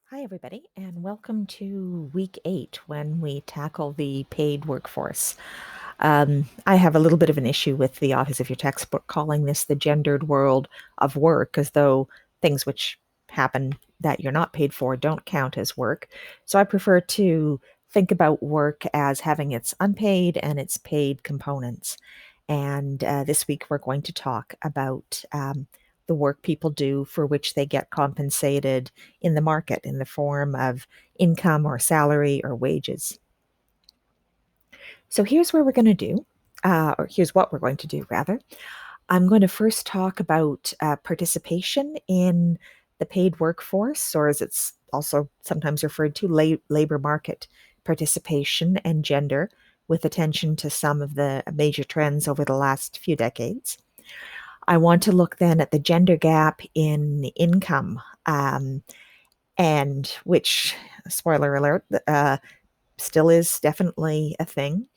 Hi, everybody, and welcome to week 8 when we tackle the paid workforce. I have a little bit of an issue with the authors of your textbook calling this the gendered world of work, as though things which happen that you're not paid for don't count as work. So I prefer to think about work as having its unpaid and its paid components. And this week we're going to talk about the work people do for which they get compensated in the market in the form of income or salary or wages. So here's where we're going to do, or here's what we're going to do, rather. I'm going to first talk about participation in the paid workforce, or as it's also sometimes referred to, labor market participation and gender, with attention to some of the major trends over the last few decades. I want to look then at the gender gap in income, and which, spoiler alert, still is definitely a thing.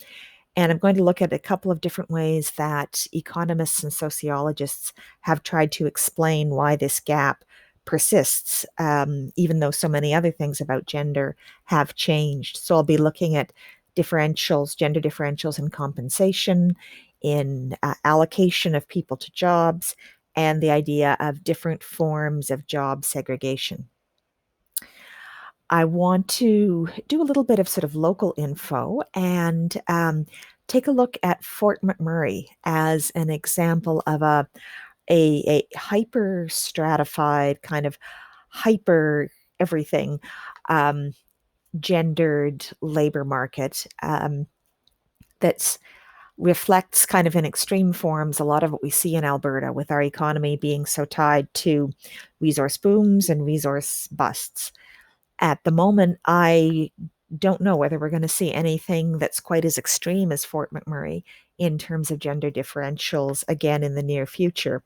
And I'm going to look at a couple of different ways that economists and sociologists have tried to explain why this gap persists, even though so many other things about gender have changed. So I'll be looking at differentials, gender differentials in compensation, in allocation of people to jobs, and the idea of different forms of job segregation. I want to do a little bit of sort of local info and take a look at Fort McMurray as an example of a hyper stratified kind of hyper everything um, gendered labor market that reflects kind of in extreme forms a lot of what we see in Alberta with our economy being so tied to resource booms and resource busts. At the moment, I don't know whether we're going to see anything that's quite as extreme as Fort McMurray in terms of gender differentials again in the near future.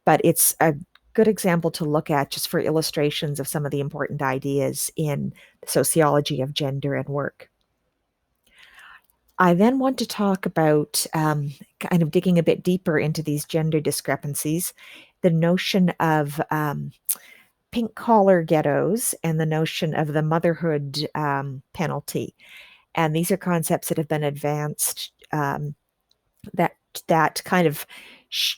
But it's a good example to look at just for illustrations of some of the important ideas in the sociology of gender and work. I then want to talk about kind of digging a bit deeper into these gender discrepancies, the notion of pink collar ghettos and the notion of the motherhood penalty. And these are concepts that have been advanced that that kind of sh-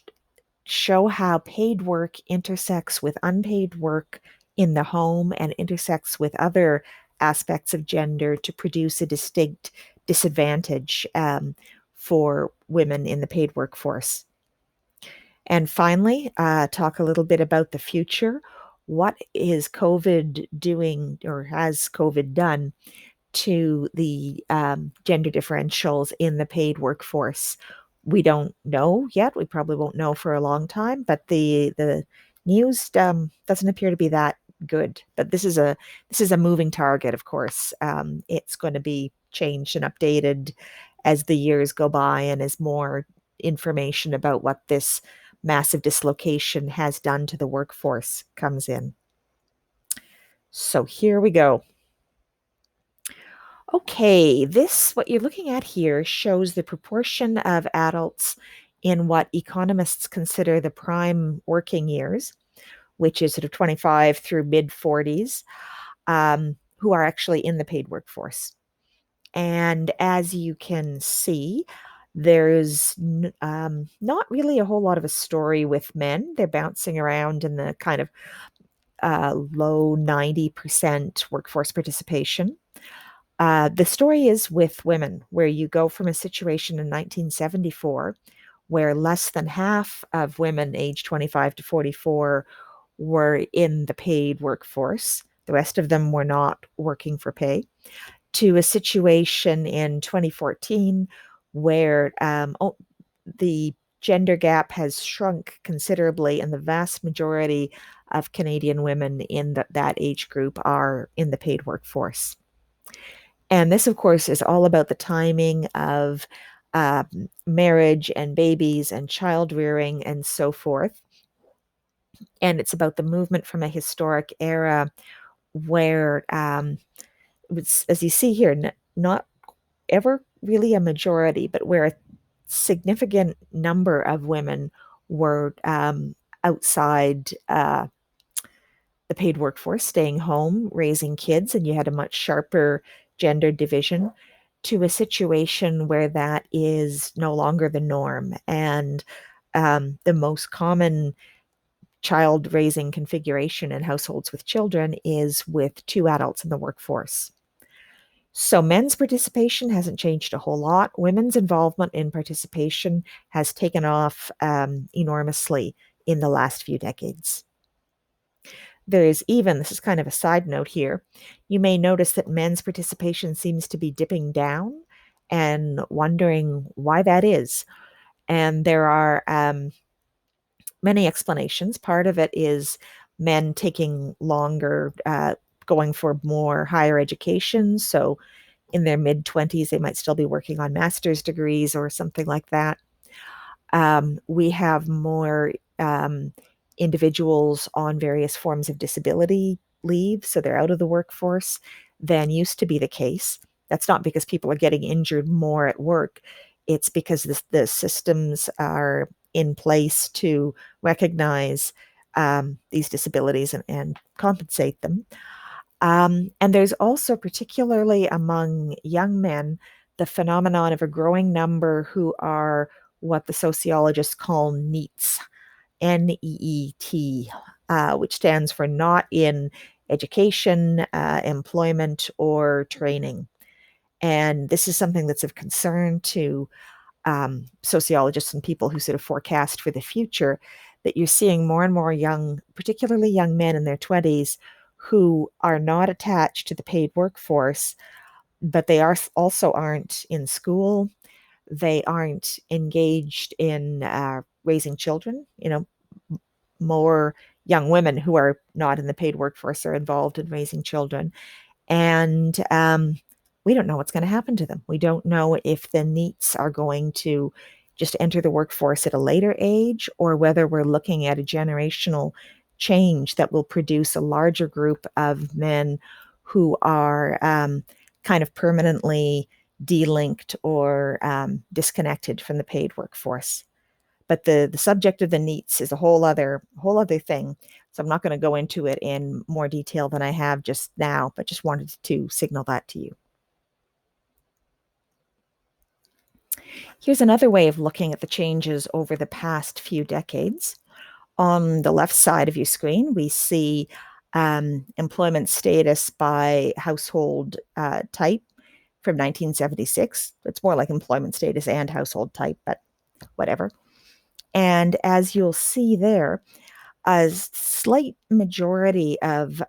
show how paid work intersects with unpaid work in the home and intersects with other aspects of gender to produce a distinct disadvantage for women in the paid workforce. And finally, talk a little bit about the future. What is COVID doing, or has COVID done to the gender differentials in the paid workforce? We don't know yet. We probably won't know for a long time, but the news doesn't appear to be that good. But this is a moving target, of course. It's going to be changed and updated as the years go by and as more information about what this massive dislocation has done to the workforce comes in. So here we go. Okay, what you're looking at here shows the proportion of adults in what economists consider the prime working years, which is sort of 25 through mid 40s, who are actually in the paid workforce. And as you can see, there's not really a whole lot of a story with men. They're bouncing around in the kind of low 90% workforce participation. The story is with women, where you go from a situation in 1974 where less than half of women aged 25 to 44 were in the paid workforce. The rest of them were not working for pay, to a situation in 2014 where the gender gap has shrunk considerably, and the vast majority of Canadian women in that age group are in the paid workforce. And this, of course, is all about the timing of marriage and babies and child rearing and so forth. And it's about the movement from a historic era where, as you see here, not ever really a majority, but where a significant number of women were outside the paid workforce, staying home, raising kids, and you had a much sharper gender division, to a situation where that is no longer the norm. And the most common child raising configuration in households with children is with two adults in the workforce. So men's participation hasn't changed a whole lot. Women's involvement in participation has taken off enormously in the last few decades. There is even, this is kind of a side note here, you may notice that men's participation seems to be dipping down and wondering why that is. And there are many explanations. Part of it is men taking longer, going for more higher education. So in their mid 20s, they might still be working on master's degrees or something like that. We have more individuals on various forms of disability leave, so they're out of the workforce than used to be the case. That's not because people are getting injured more at work. It's because the systems are in place to recognize these disabilities and compensate them. And there's also, particularly among young men, the phenomenon of a growing number who are what the sociologists call NEET, NEET, which stands for not in education, employment, or training. And this is something that's of concern to sociologists and people who sort of forecast for the future, that you're seeing more and more young, particularly young men in their 20s, who are not attached to the paid workforce, but they also aren't in school. They aren't engaged in raising children. More young women who are not in the paid workforce are involved in raising children. And we don't know what's going to happen to them. We don't know if the NEETs are going to just enter the workforce at a later age, or whether we're looking at a generational change that will produce a larger group of men who are kind of permanently delinked or disconnected from the paid workforce. But the subject of the NEETs is a whole other thing. So I'm not going to go into it in more detail than I have just now, but just wanted to signal that to you. Here's another way of looking at the changes over the past few decades. On the left side of your screen, we see employment status by household type from 1976. It's more like employment status and household type, but whatever. And as you'll see there, a slight majority of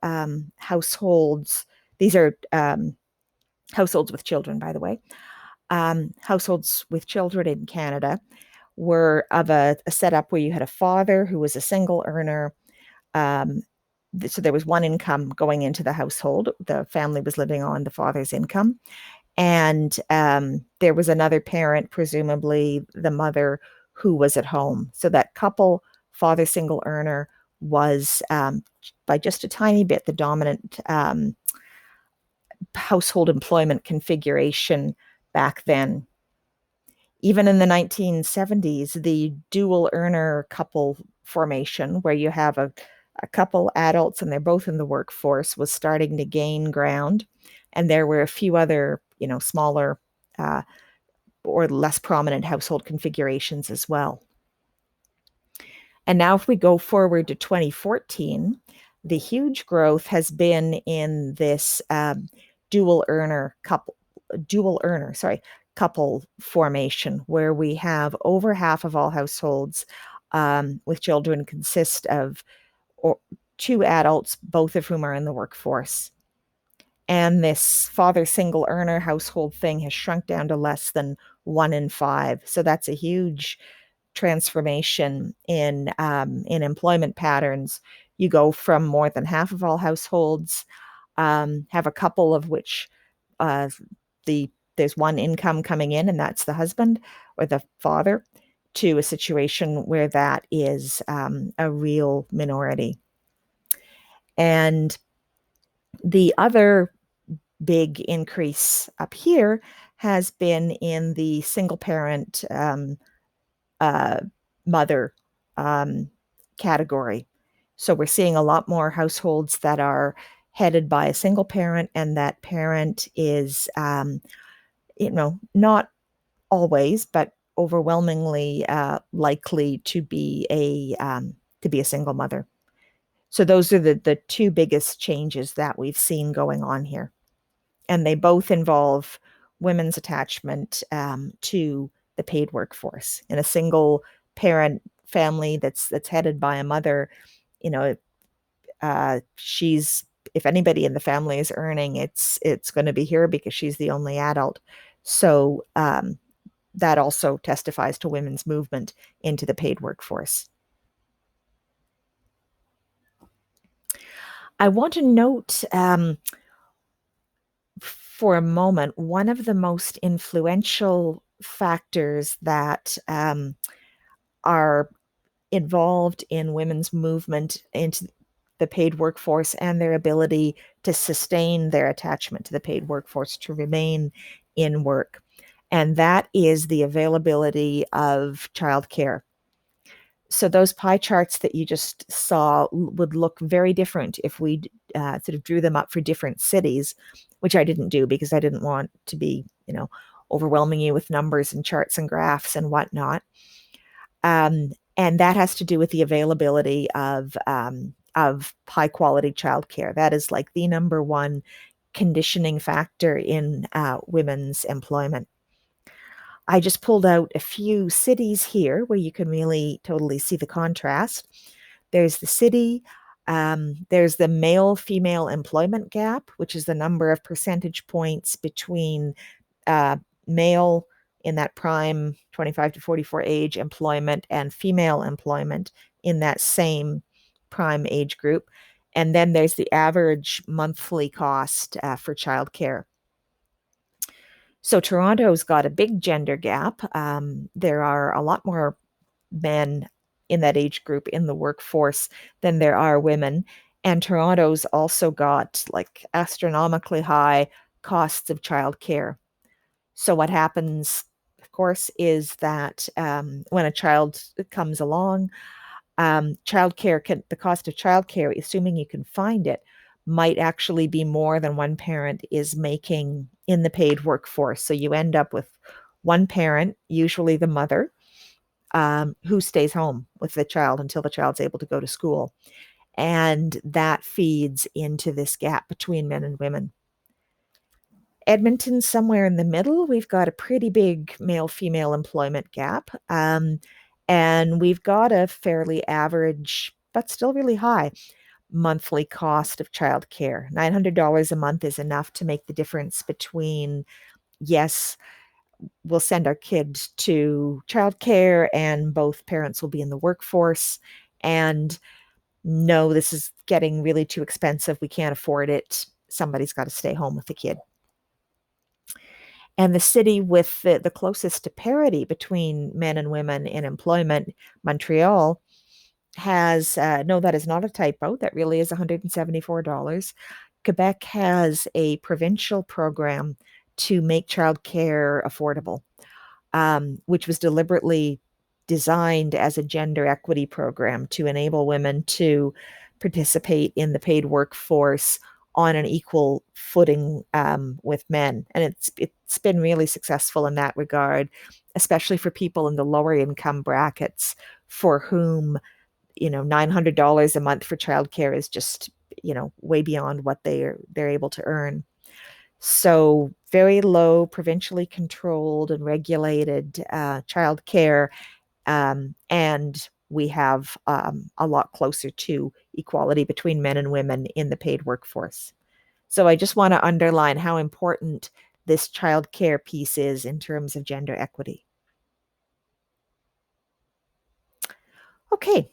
households, these are households with children, by the way, households with children in Canada were of a setup where you had a father who was a single earner. So there was one income going into the household. The family was living on the father's income. And there was another parent, presumably the mother, who was at home. So that couple, father single earner, was by just a tiny bit the dominant household employment configuration back then. Even in the 1970s, the dual earner couple formation, where you have a couple adults and they're both in the workforce, was starting to gain ground. And there were a few other, smaller or less prominent household configurations as well. And now if we go forward to 2014, the huge growth has been in this dual earner couple formation, where we have over half of all households with children consist of two adults, both of whom are in the workforce. And this father single earner household thing has shrunk down to less than 1 in 5. So that's a huge transformation in employment patterns. You go from more than half of all households have a couple of which there's one income coming in, and that's the husband or the father, to a situation where that is a real minority. And the other big increase up here has been in the single parent mother category. So we're seeing a lot more households that are headed by a single parent, and that parent is, not always, but overwhelmingly likely to be a single mother. So those are the two biggest changes that we've seen going on here, and they both involve women's attachment to the paid workforce. In a single parent family that's headed by a mother, you know, she's if anybody in the family is earning, it's going to be her because she's the only adult. So that also testifies to women's movement into the paid workforce. I want to note for a moment one of the most influential factors that are involved in women's movement into the paid workforce and their ability to sustain their attachment to the paid workforce, to remain in work. And that is the availability of childcare. So those pie charts that you just saw would look very different if we sort of drew them up for different cities, which I didn't do because I didn't want to be, overwhelming you with numbers and charts and graphs and whatnot. And that has to do with the availability of high quality childcare. That is like the number one conditioning factor in women's employment. I just pulled out a few cities here where you can really totally see the contrast. There's the city, there's the male female employment gap, which is the number of percentage points between male in that prime 25 to 44 age employment and female employment in that same prime age group. And then there's the average monthly cost for childcare. So Toronto's got a big gender gap. There are a lot more men in that age group in the workforce than there are women. And Toronto's also got like astronomically high costs of childcare. So what happens, of course, is that when a child comes along, the cost of childcare, assuming you can find it, might actually be more than one parent is making in the paid workforce. So you end up with one parent, usually the mother, who stays home with the child until the child's able to go to school. And that feeds into this gap between men and women. Edmonton, somewhere in the middle, we've got a pretty big male female employment gap. And we've got a fairly average, but still really high, monthly cost of childcare. $900 a month is enough to make the difference between, yes, we'll send our kids to childcare and both parents will be in the workforce, and no, this is getting really too expensive. We can't afford it. Somebody's got to stay home with the kid. And the city with the closest to parity between men and women in employment, Montreal, has, no, that is not a typo. That really is $174. Quebec has a provincial program to make childcare affordable, which was deliberately designed as a gender equity program to enable women to participate in the paid workforce on an equal footing with men. And it's been really successful in that regard, especially for people in the lower income brackets for whom, $900 a month for childcare is just, way beyond what they're able to earn. So very low, provincially controlled and regulated childcare, and we have a lot closer to equality between men and women in the paid workforce. So I just want to underline how important this childcare piece is in terms of gender equity. Okay,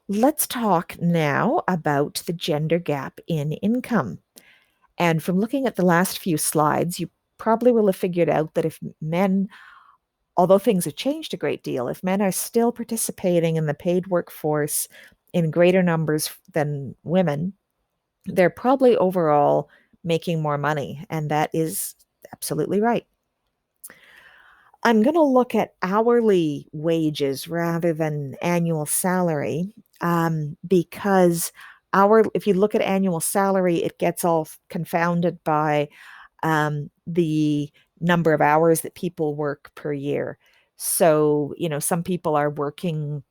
let's talk now about the gender gap in income. And from looking at the last few slides, you probably will have figured out that if men, although things have changed a great deal, if men are still participating in the paid workforce in greater numbers than women, they're probably overall making more money. And that is absolutely right. I'm going to look at hourly wages rather than annual salary. because if you look at annual salary, it gets all confounded by the number of hours that people work per year. So, some people are working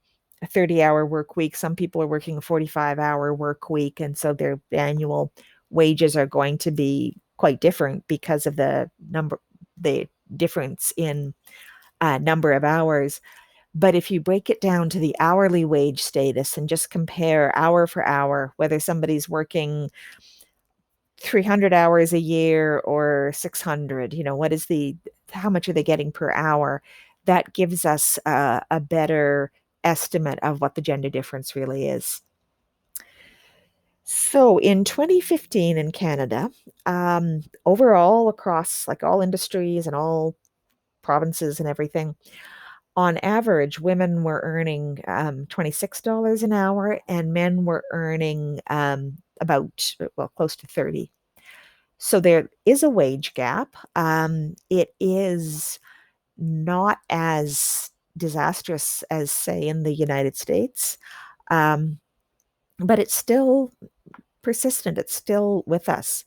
a 30-hour work week, some people are working a 45-hour work week, and so their annual wages are going to be quite different because of the difference in number of hours. But if you break it down to the hourly wage status and just compare hour for hour, whether somebody's working 300 hours a year or 600, how much are they getting per hour? That gives us a better estimate of what the gender difference really is. So in 2015 in Canada, overall across like all industries and all provinces and everything, on average, women were earning $26 an hour and men were earning close to 30. So there is a wage gap. It is not as disastrous as, say, in the United States, um, but it's still persistent. It's still with us.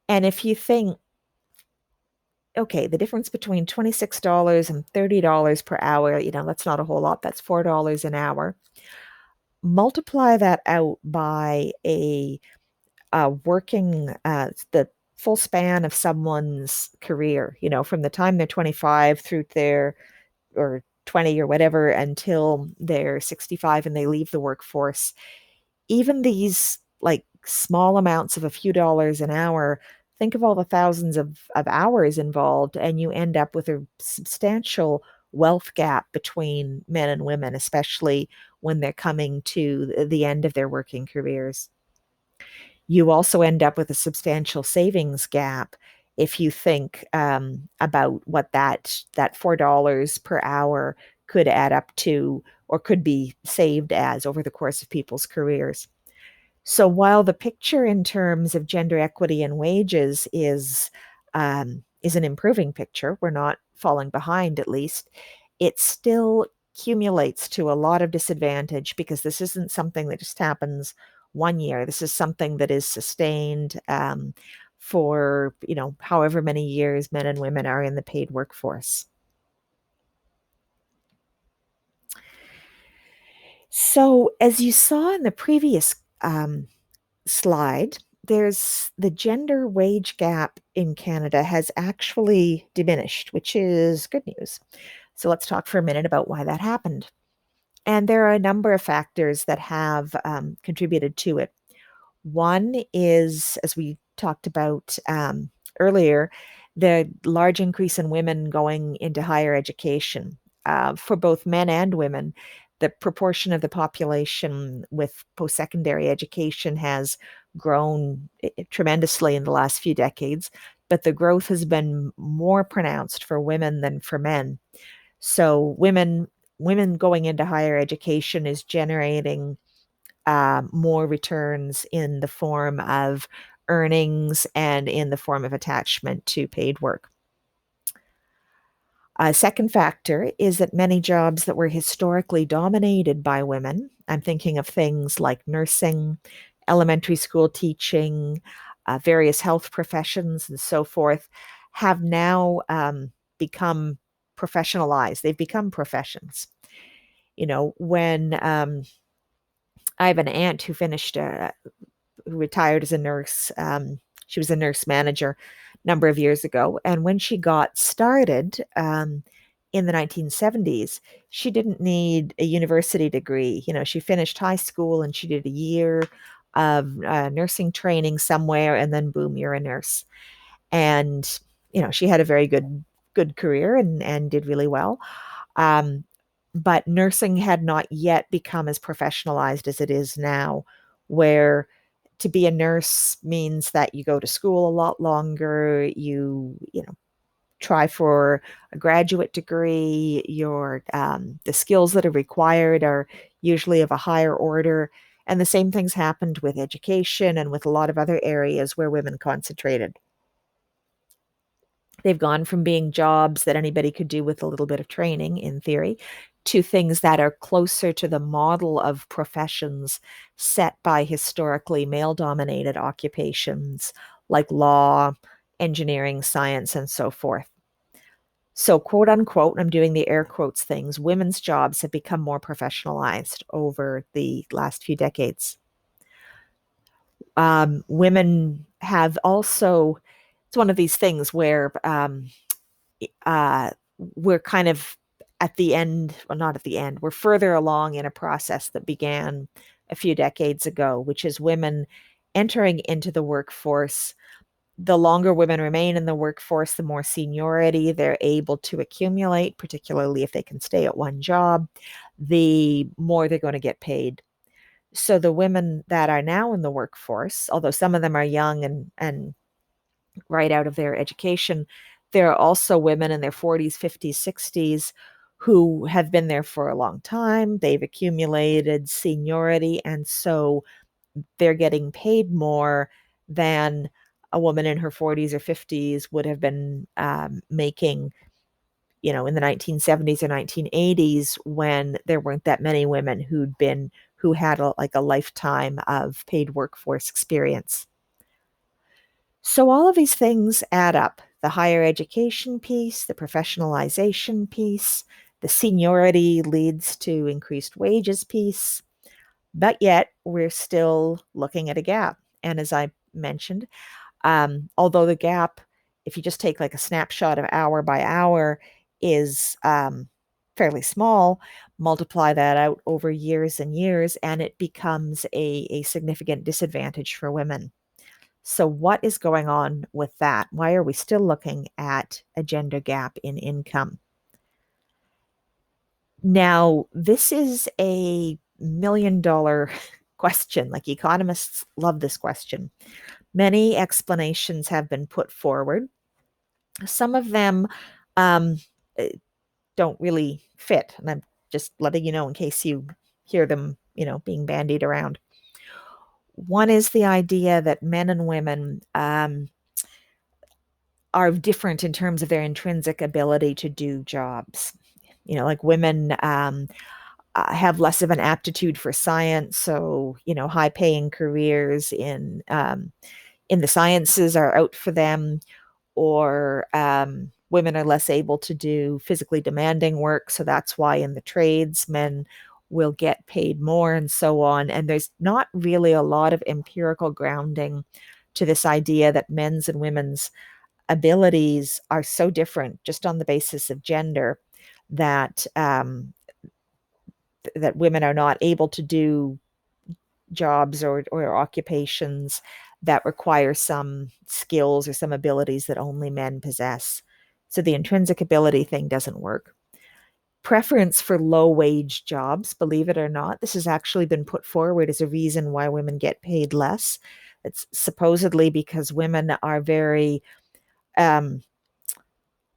And if you think, okay, the difference between $26 and $30 per hour, that's not a whole lot. That's $4 an hour. Multiply that out by the full span of someone's career, from the time they're 25 through their or 20 or whatever until they're 65 and they leave the workforce. Even these like small amounts of a few dollars an hour, think of all the thousands of hours involved, and you end up with a substantial wealth gap between men and women, especially when they're coming to the end of their working careers. You also end up with a substantial savings gap if you think about what that $4 per hour could add up to or could be saved as over the course of people's careers. So while the picture in terms of gender equity and wages is an improving picture, we're not falling behind at least, it still accumulates to a lot of disadvantage because this isn't something that just happens one year. This is something that is sustained for however many years men and women are in the paid workforce. So as you saw in the previous slide, there's the gender wage gap in Canada has actually diminished, which is good news. So let's talk for a minute about why that happened. And there are a number of factors that have contributed to it. One is, as we talked about earlier, the large increase in women going into higher education. For both men and women, the proportion of the population with post-secondary education has grown tremendously in the last few decades, but the growth has been more pronounced for women than for men. So women going into higher education is generating more returns in the form of earnings and in the form of attachment to paid work. A second factor is that many jobs that were historically dominated by women, I'm thinking of things like nursing, elementary school teaching, various health professions, and so forth, have now become professionalized. They've become professions. When I have an aunt who who retired as a nurse. She was a nurse manager a number of years ago. And when she got started in the 1970s, she didn't need a university degree. She finished high school and she did a year of nursing training somewhere, and then boom, you're a nurse. And, she had a very good career and did really well. Um, but nursing had not yet become as professionalized as it is now, where to be a nurse means that you go to school a lot longer, you try for a graduate degree, the skills that are required are usually of a higher order. And the same things happened with education and with a lot of other areas where women concentrated. They've gone from being jobs that anybody could do with a little bit of training, in theory, to things that are closer to the model of professions set by historically male dominated occupations like law, engineering, science, and so forth. So, quote unquote, I'm doing the air quotes things, women's jobs have become more professionalized over the last few decades. Women have also, it's one of these things where uh, we're kind of at the end, well, not at the end, we're further along in a process that began a few decades ago, which is women entering into the workforce. The longer women remain in the workforce, the more seniority they're able to accumulate, particularly if they can stay at one job, the more they're going to get paid. So the women that are now in the workforce, although some of them are young and right out of their education, there are also women in their 40s, 50s, 60s who have been there for a long time. They've accumulated seniority, and so they're getting paid more than a woman in her 40s or 50s would have been making, in the 1970s or 1980s, when there weren't that many women who had like a lifetime of paid workforce experience. So all of these things add up. The higher education piece, the professionalization piece, the seniority leads to increased wages piece, but yet we're still looking at a gap. And as I mentioned, although the gap, if you just take like a snapshot of hour by hour, is fairly small, multiply that out over years and years, and it becomes a significant disadvantage for women. So, what is going on with that? Why are we still looking at a gender gap in income? Now, this is a $1 million question. Like economists love this question. Many explanations have been put forward. Some of them um, eh, don't really fit. And I'm just letting you know in case you hear them, being bandied around. One is the idea that men and women are different in terms of their intrinsic ability to do jobs. Like women have less of an aptitude for science, so high-paying careers in the sciences are out for them, or women are less able to do physically demanding work, so that's why in the trades men will get paid more, and so on. And there's not really a lot of empirical grounding to this idea that men's and women's abilities are so different just on the basis of gender that that women are not able to do jobs or occupations that require some skills or some abilities that only men possess. So the intrinsic ability thing doesn't work. Preference for low wage jobs, believe it or not, this has actually been put forward as a reason why women get paid less. It's supposedly because women are very um,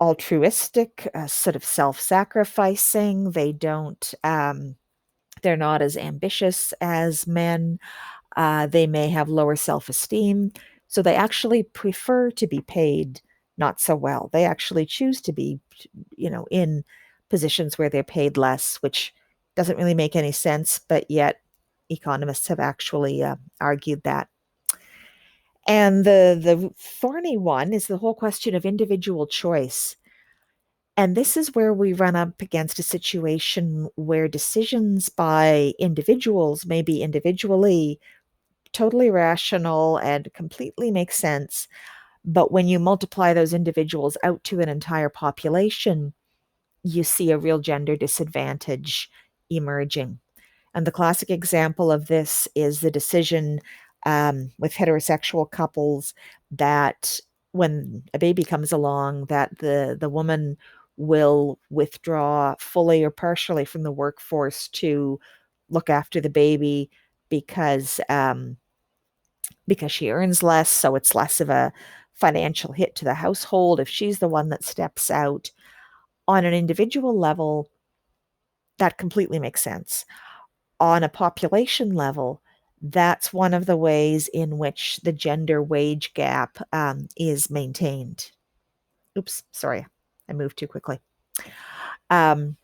altruistic, sort of self-sacrificing. They're not as ambitious as men. They may have lower self-esteem. So they actually prefer to be paid not so well. They actually choose to be, in positions where they're paid less, which doesn't really make any sense, but yet economists have actually argued that. And the thorny one is the whole question of individual choice. And this is where we run up against a situation where decisions by individuals may be individually totally rational and completely make sense. But when you multiply those individuals out to an entire population, you see a real gender disadvantage emerging. And the classic example of this is the decision with heterosexual couples that when a baby comes along, that the woman will withdraw fully or partially from the workforce to look after the baby because because she earns less, so it's less of a financial hit to the household if she's the one that steps out. On an individual level, that completely makes sense. On a population level, that's one of the ways in which the gender wage gap is maintained. Oops, sorry, I moved too quickly. Um,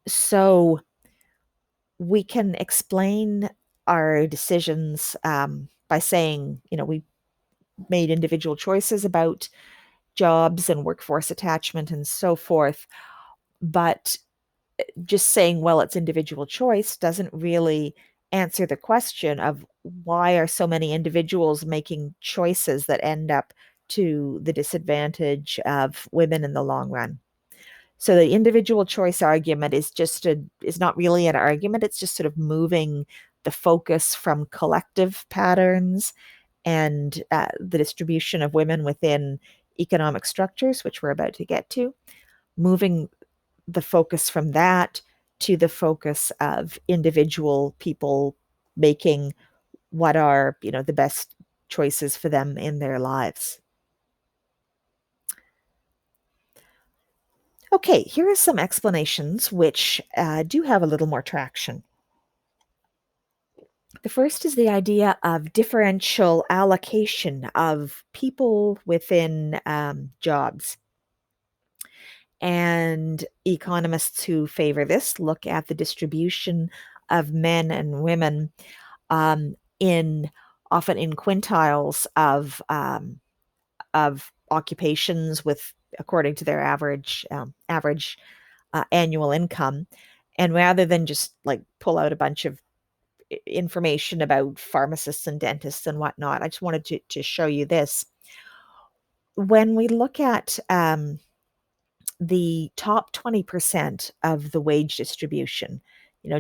so we can explain our decisions by saying, we made individual choices about jobs and workforce attachment and so forth. But just saying, well, it's individual choice doesn't really answer the question of why are so many individuals making choices that end up to the disadvantage of women in the long run. So the individual choice argument is not really an argument. It's just sort of moving the focus from collective patterns and the distribution of women within economic structures, which we're about to get to, moving the focus from that to the focus of individual people making what are, the best choices for them in their lives. Okay, here are some explanations which do have a little more traction. The first is the idea of differential allocation of people within jobs. And economists who favor this look at the distribution of men and women in often in quintiles of occupations with according to their average annual income. And rather than just like pull out a bunch of information about pharmacists and dentists and whatnot, I just wanted to show you this. When we look at the top 20% of the wage distribution,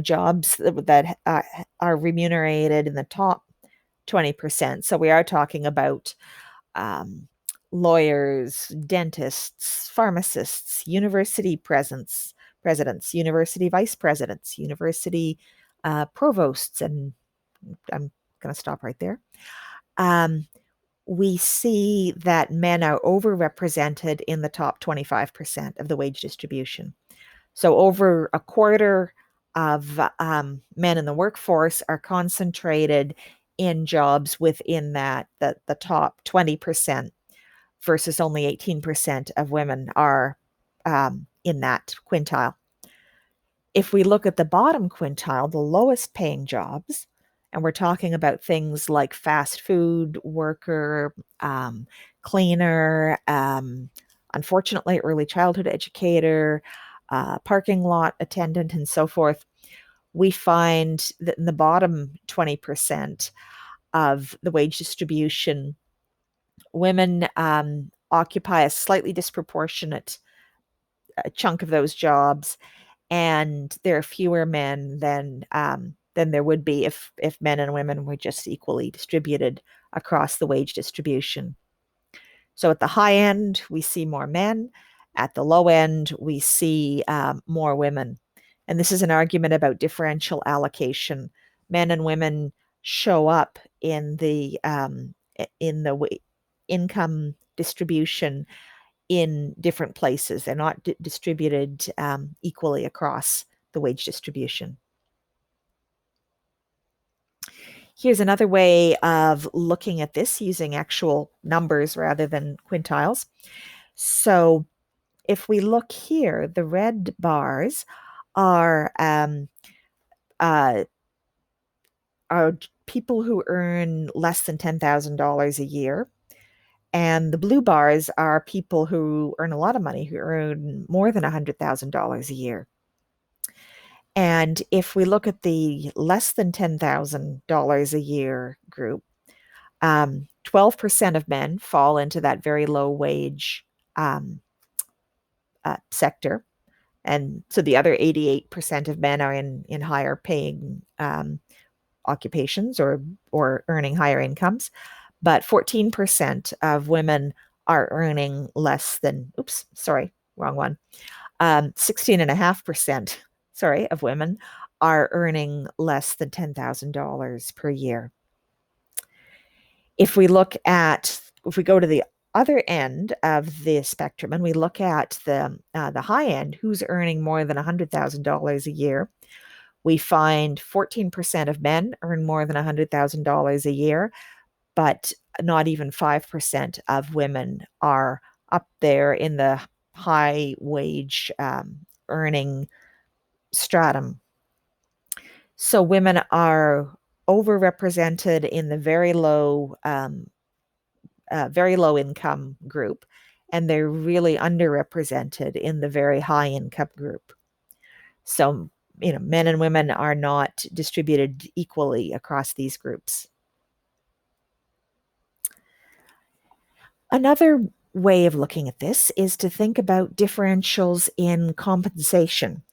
jobs that are remunerated in the top 20%. So we are talking about lawyers, dentists, pharmacists, university presidents, university vice presidents, university provosts, and I'm going to stop right there. We see that men are overrepresented in the top 25% of the wage distribution. So over a quarter of men in the workforce are concentrated in jobs within the top 20%, versus only 18% of women are in that quintile. If we look at the bottom quintile, the lowest paying jobs, and we're talking about things like fast food worker, cleaner, unfortunately, early childhood educator, parking lot attendant, and so forth, we find that in the bottom 20% of the wage distribution, women occupy a slightly disproportionate chunk of those jobs, and there are fewer men than there would be if men and women were just equally distributed across the wage distribution. So at the high end, we see more men. At the low end, we see more women. And this is an argument about differential allocation. Men and women show up in the income distribution in different places. They're not distributed equally across the wage distribution. Here's another way of looking at this using actual numbers rather than quintiles. So if we look here, the red bars are people who earn less than $10,000 a year. And the blue bars are people who earn a lot of money, who earn more than $100,000 a year. And if we look at the less than $10,000 a year group, 12% of men fall into that very low wage sector. And so the other 88% of men are in higher paying occupations or earning higher incomes. But 14% of women are earning less than, 16.5%, of women are earning less than $10,000 per year. If we go to the other end of the spectrum and we look at the high end, who's earning more than $100,000 a year, we find 14% of men earn more than $100,000 a year, but not even 5% of women are up there in the high wage earning stratum. So women are overrepresented in the very low income group, and they're really underrepresented in the very high income group. So, men and women are not distributed equally across these groups. Another way of looking at this is to think about differentials in compensation.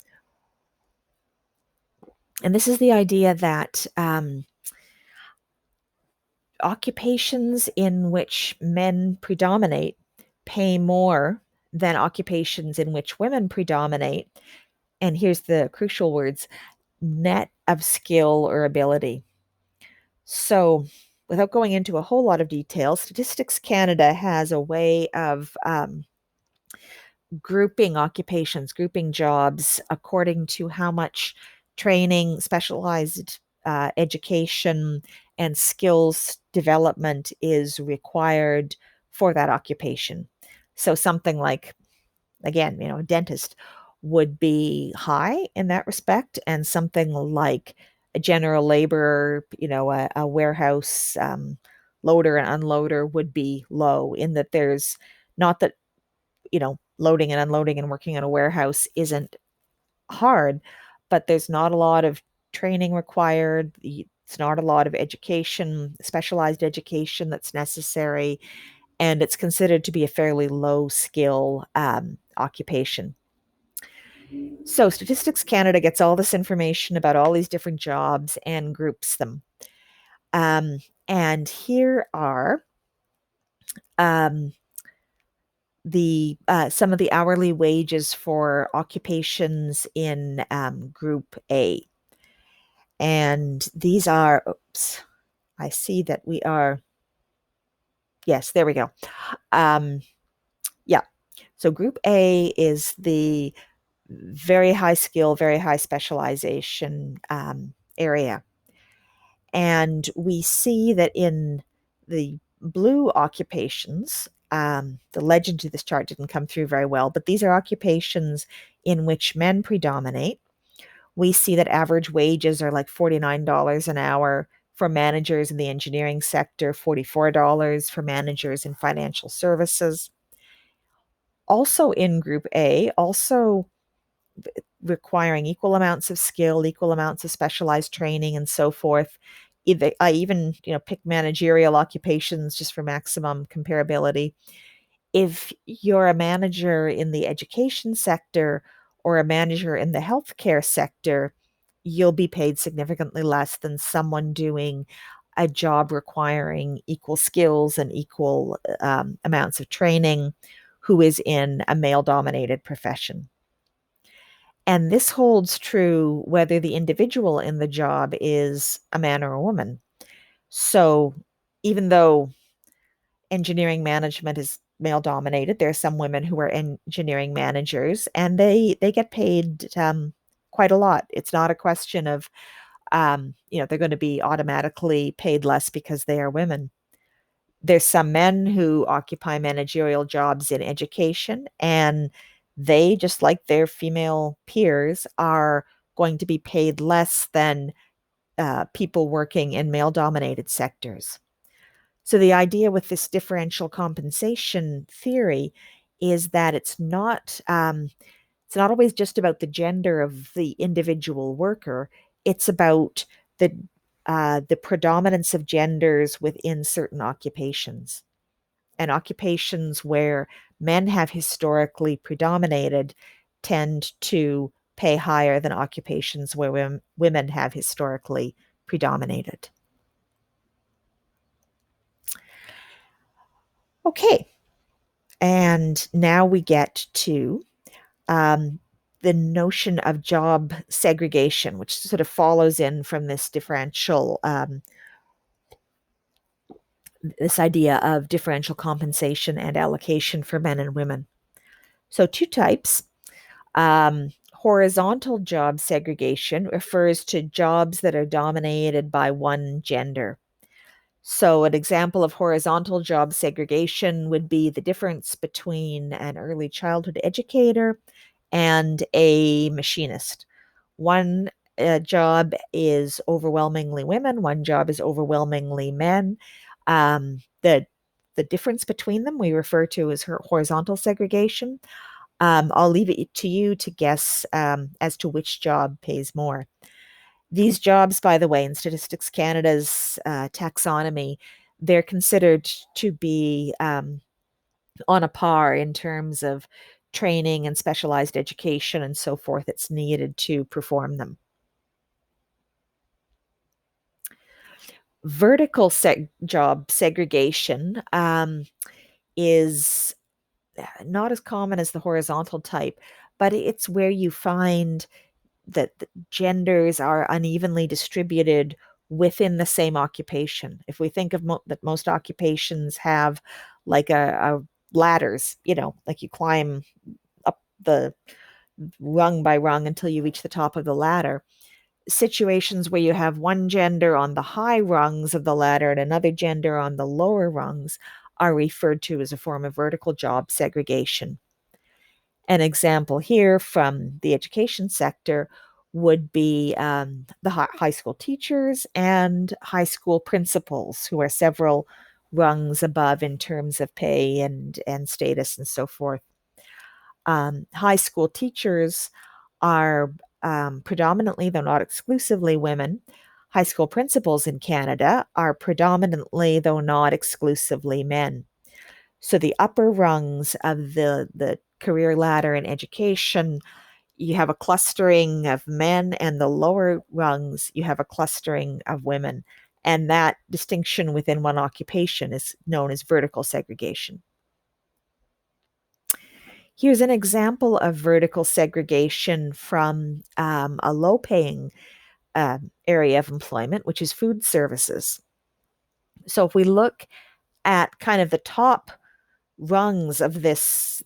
And this is the idea that occupations in which men predominate pay more than occupations in which women predominate. And here's the crucial words: net of skill or ability. So, without going into a whole lot of detail, Statistics Canada has a way of grouping occupations, grouping jobs according to how much training, specialized education, and skills development is required for that occupation. So something like, again, a dentist would be high in that respect, and something like a general laborer, a warehouse loader and unloader would be low, in that there's not that, loading and unloading and working in a warehouse isn't hard, but there's not a lot of training required. It's not a lot of education, specialized education that's necessary, and it's considered to be a fairly low skill occupation. So Statistics Canada gets all this information about all these different jobs and groups them. And here are some of the hourly wages for occupations in Group A. And these are, oops, I see that we are, yes, there we go. Yeah, so Group A is the very high skill, very high specialization area. And we see that in the blue occupations, the legend to this chart didn't come through very well, but these are occupations in which men predominate. We see that average wages are like $49 an hour for managers in the engineering sector, $44 for managers in financial services. Also in Group A, also requiring equal amounts of skill, equal amounts of specialized training, and so forth. I even pick managerial occupations just for maximum comparability. If you're a manager in the education sector or a manager in the healthcare sector, you'll be paid significantly less than someone doing a job requiring equal skills and equal amounts of training who is in a male-dominated profession. And this holds true whether the individual in the job is a man or a woman. So even though engineering management is male dominated, there are some women who are engineering managers, and they get paid quite a lot. It's not a question of they're going to be automatically paid less because they are women. There's some men who occupy managerial jobs in education, and they, just like their female peers, are going to be paid less than people working in male-dominated sectors. So the idea with this differential compensation theory is that it's not always just about the gender of the individual worker. It's about the predominance of genders within certain occupations. And occupations where men have historically predominated tend to pay higher than occupations where women have historically predominated. Okay, and now we get to the notion of job segregation, which sort of follows in from this differential, this idea of differential compensation and allocation for men and women. So two types. Horizontal job segregation refers to jobs that are dominated by one gender. So, an example of horizontal job segregation would be the difference between an early childhood educator and a machinist. One job is overwhelmingly women, one job is overwhelmingly men. The difference between them we refer to as horizontal segregation. I'll leave it to you to guess as to which job pays more. These jobs, by the way, in Statistics Canada's taxonomy, they're considered to be on a par in terms of training and specialized education and so forth that's needed to perform them. Vertical job segregation is not as common as the horizontal type, but it's where you find that the genders are unevenly distributed within the same occupation. If we think of that most occupations have like a ladders, like you climb up the rung by rung until you reach the top of the ladder. Situations where you have one gender on the high rungs of the ladder and another gender on the lower rungs are referred to as a form of vertical job segregation. An example here from the education sector would be the high school teachers and high school principals, who are several rungs above in terms of pay and status and so forth. High school teachers are predominantly, though not exclusively, women. High school principals in Canada are predominantly, though not exclusively, men. So the upper rungs of the career ladder in education, you have a clustering of men, and the lower rungs, you have a clustering of women. And that distinction within one occupation is known as vertical segregation. Here's an example of vertical segregation from a low-paying area of employment, which is food services. So if we look at kind of the top rungs of this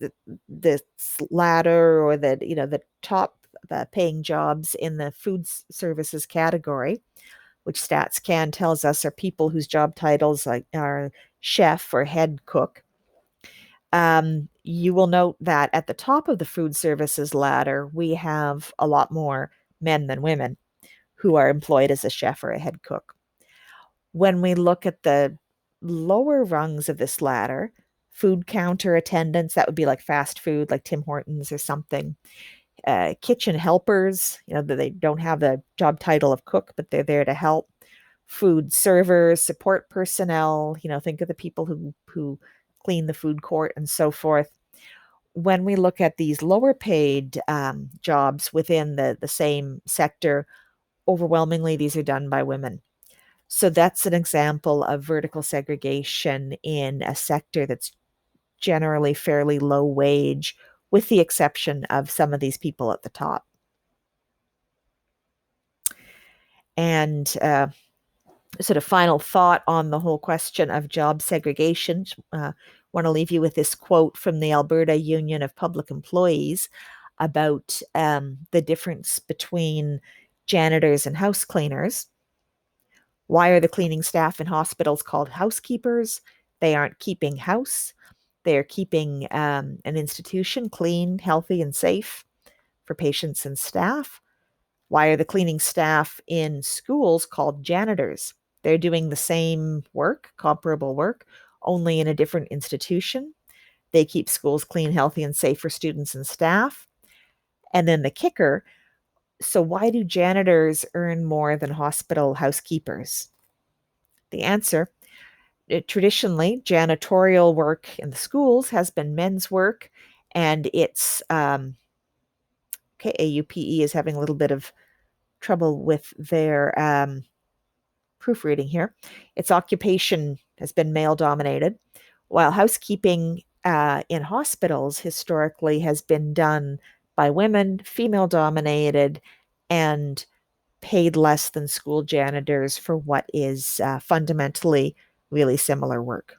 ladder, or the top paying jobs in the food services category, which StatsCan tells us are people whose job titles are chef or head cook. You will note that at the top of the food services ladder, we have a lot more men than women who are employed as a chef or a head cook. When we look at the lower rungs of this ladder, food counter attendants, that would be like fast food, like Tim Hortons or something. Kitchen helpers, they don't have the job title of cook, but they're there to help. Food servers, support personnel, think of the people who clean the food court and so forth. When we look at these lower paid jobs within the same sector, overwhelmingly these are done by women. So that's an example of vertical segregation in a sector that's generally fairly low wage, with the exception of some of these people at the top. And sort of final thought on the whole question of job segregation. Want to leave you with this quote from the Alberta Union of Public Employees about the difference between janitors and house cleaners. Why are the cleaning staff in hospitals called housekeepers? They aren't keeping house. They're keeping an institution clean, healthy, and safe for patients and staff. Why are the cleaning staff in schools called janitors? They're doing the same work, comparable work, only in a different institution. They keep schools clean, healthy, and safe for students and staff. And then the kicker, so why do janitors earn more than hospital housekeepers? The answer, traditionally, janitorial work in the schools has been men's work, and it's, AUPE is having a little bit of trouble with their proofreading here. Its occupation has been male dominated, while housekeeping in hospitals historically has been done by women, female dominated, and paid less than school janitors for what is fundamentally really similar work.